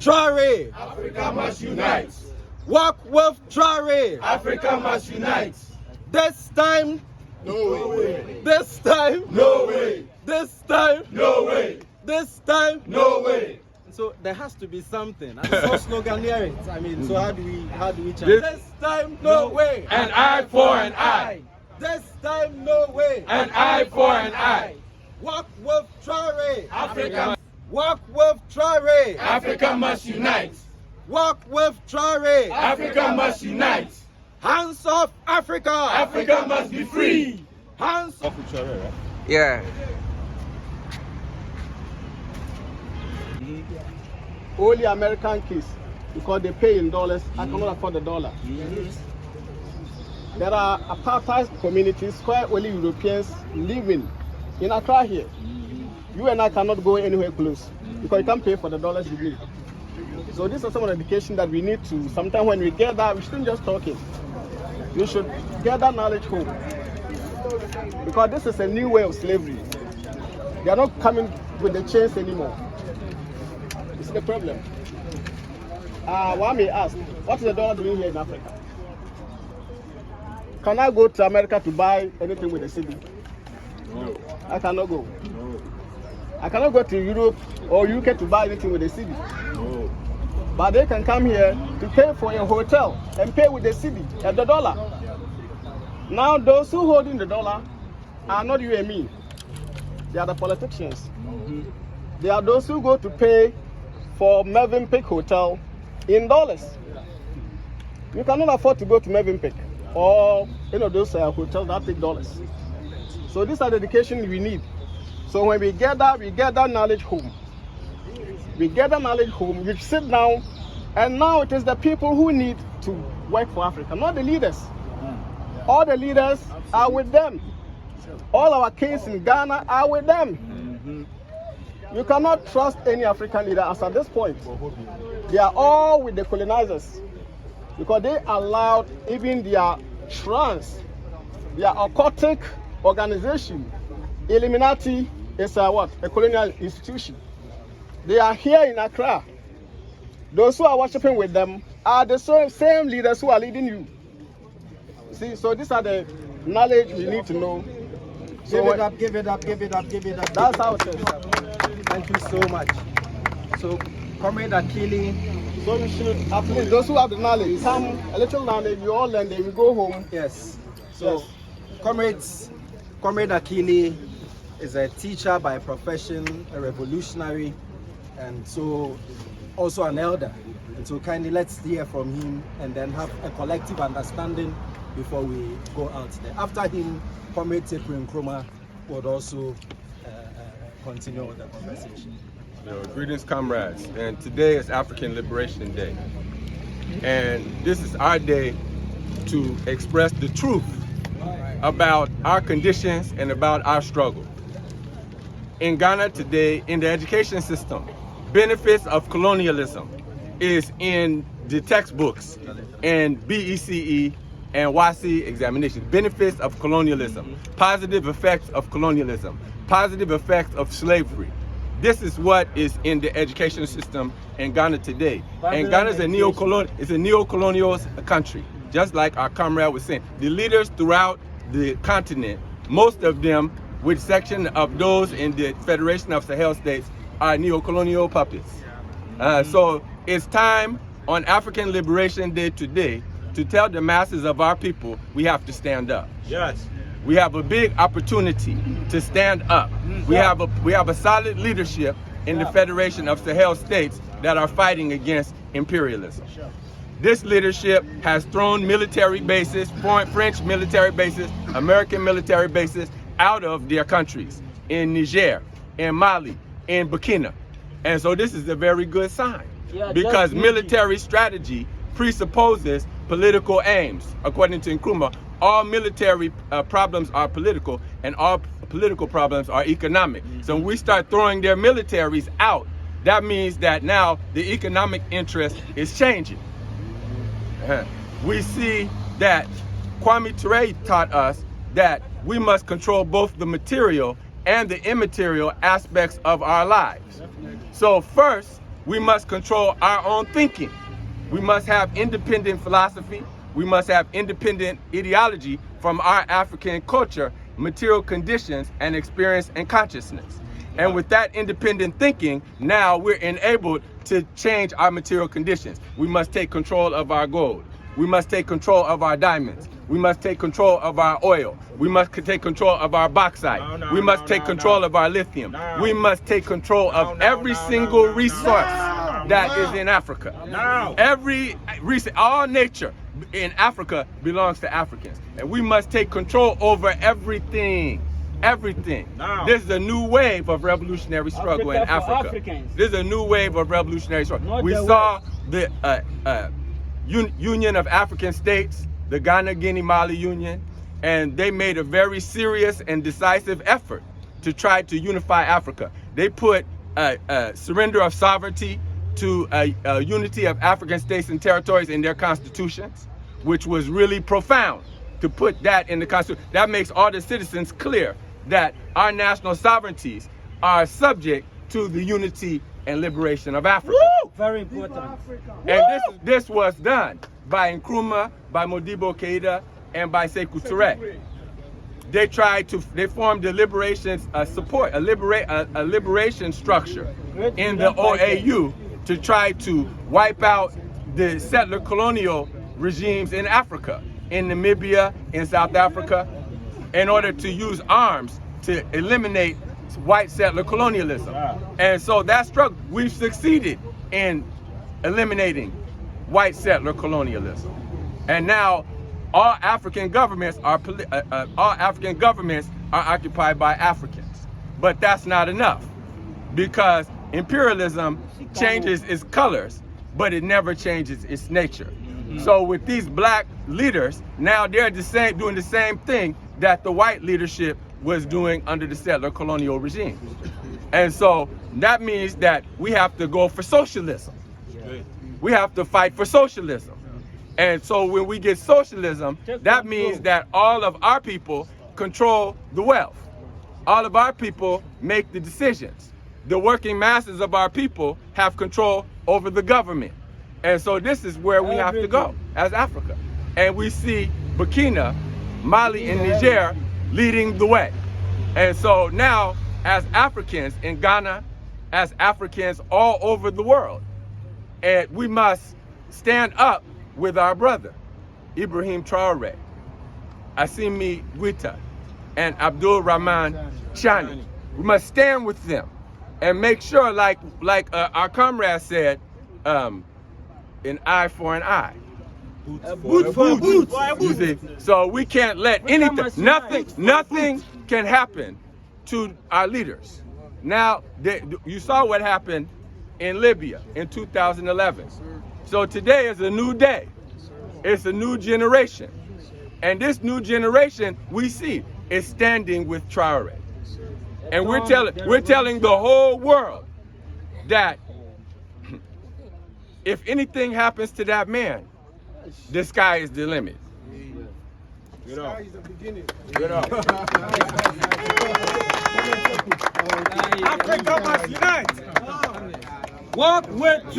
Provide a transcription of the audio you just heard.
Traoré. Africa must unite. Walk with Traoré. Africa must unite. This time, No way. this time, No way. this time, No way. this time. No way. So there has to be something. I saw slogan near it. I mean, so how do we chant? This time, no way. An eye for an eye. This time, no way. An eye for an eye. Walk with Traoré. Africa. Walk with Traoré. Africa must unite. Walk with Traoré. Africa must unite. Hands off Africa. Africa must be free. Hands off Traoré, right? Yeah. Only American kids, because they pay in dollars, I cannot afford the dollar. There are apartheid communities where only Europeans living in Accra here. You and I cannot go anywhere close because you can't pay for the dollars you need. So this is some of the education that we need to, sometimes when we gather, we shouldn't just talk it. We should gather knowledge home. Because this is a new way of slavery. They are not coming with the chains anymore. This is the problem. One may ask, what is the dollar doing here in Africa? Can I go to America to buy anything with a cedi? No. I cannot go. No. I cannot go to Europe or UK to buy anything with a cedi. No. But they can come here to pay for a hotel and pay with the cedi at the dollar. Now those who holding the dollar are not you and me. They are the politicians. They are those who go to pay for Mervyn Peak Hotel in dollars. You cannot afford to go to Mervyn Peak or those hotels that take dollars. So these are the education we need. So when we gather knowledge home. We gather knowledge home, we sit down, and now it is the people who need to work for Africa, not the leaders. All the leaders are with them. All our kings in Ghana are with them. You cannot trust any African leader as at this point. They are all with the colonizers because they allowed even their their occultic organization, Illuminati, is a colonial institution. They are here in Accra. Those who are worshiping with them are the same leaders who are leading you. See, so these are the knowledge we need to know. Give it up, give it up, give it up, give it up. That's how it is. Thank you so much. So, Comrade Akili. So we should, at least those who have the knowledge, come a little knowledge, you all learn, then we go home. Yes. So, Yes. Comrade Akili is a teacher by profession, a revolutionary, and so also an elder. And so kindly let's hear from him and then have a collective understanding before we go out there. After him, Comrade Tekwe Nkrumah would also continue with the conversation. Greetings, comrades. And today is African Liberation Day. And this is our day to express the truth about our conditions and about our struggle. In Ghana today, in the education system, benefits of colonialism is in the textbooks and BECE and WASI examinations. Benefits of colonialism, positive effects of colonialism, positive effects of slavery. This is what is in the education system in Ghana today. And Ghana is a neo-colonial country, just like our comrade was saying. The leaders throughout the continent, most of them, with section of those in the Federation of Sahel States, are neo-colonial puppets. So it's time on African Liberation Day today to tell the masses of our people we have to stand up. Yes. We have a big opportunity to stand up. We have a solid leadership in the Federation of Sahel States that are fighting against imperialism. This leadership has thrown military bases, French military bases, American military bases out of their countries, in Niger, in Mali, in Burkina. And so this is a very good sign because military strategy presupposes political aims. According to Nkrumah, all military problems are political and all political problems are economic. So when we start throwing their militaries out, that means that now the economic interest is changing. We see that Kwame Traoré taught us that we must control both the material and the immaterial aspects of our lives. So first, we must control our own thinking. We must have independent philosophy. We must have independent ideology from our African culture, material conditions, and experience and consciousness. And with that independent thinking, now we're enabled to change our material conditions. We must take control of our gold. We must take control of our diamonds. We must take control of our oil. We must take control of our bauxite. We must take control of our lithium. We must take control of every single resource that is in Africa. Every resource, all nature in Africa belongs to Africans. And we must take control over everything. Everything. This is a new wave of revolutionary struggle in Africa. This is a new wave of revolutionary struggle. We saw the Union of African States, the Ghana, Guinea, Mali Union, and they made a very serious and decisive effort to try to unify Africa. They put surrender of sovereignty to a unity of African states and territories in their constitutions, which was really profound to put that in the constitution. That makes all the citizens clear that our national sovereignties are subject to the unity and liberation of Africa. Woo! Very important. And this was done by Nkrumah, by Modibo Keïta, and by Sékou Touré. They formed a liberation a liberation structure in the OAU to try to wipe out the settler colonial regimes in Africa, in Namibia, in South Africa, in order to use arms to eliminate white settler colonialism. And so that struggle, we've succeeded in eliminating white settler colonialism. And now all African governments are occupied by Africans. But that's not enough, because imperialism changes its colors, but it never changes its nature. So with these black leaders, now they're doing the same thing that the white leadership was doing under the settler colonial regime. And so that means that we have to go for socialism. We have to fight for socialism. And so when we get socialism, that means that all of our people control the wealth. All of our people make the decisions. The working masses of our people have control over the government. And so this is where we have to go as Africa. And we see Burkina, Mali, and Niger leading the way. And so now, as Africans in Ghana, as Africans all over the world, and we must stand up with our brother, Ibrahim Traoré, Assimi Goïta, and Abdul Rahman Chani. We must stand with them and make sure, like our comrade said, an eye for an eye. Boot for boot. You see, so we can't let anything, nothing can happen to our leaders. Now, you saw what happened in Libya in 2011. So today is a new day. It's a new generation. And this new generation, we see, is standing with Traoré. And we're telling the whole world that if anything happens to that man, the sky is the limit. Get up. Get up. Africa must unite. Walk with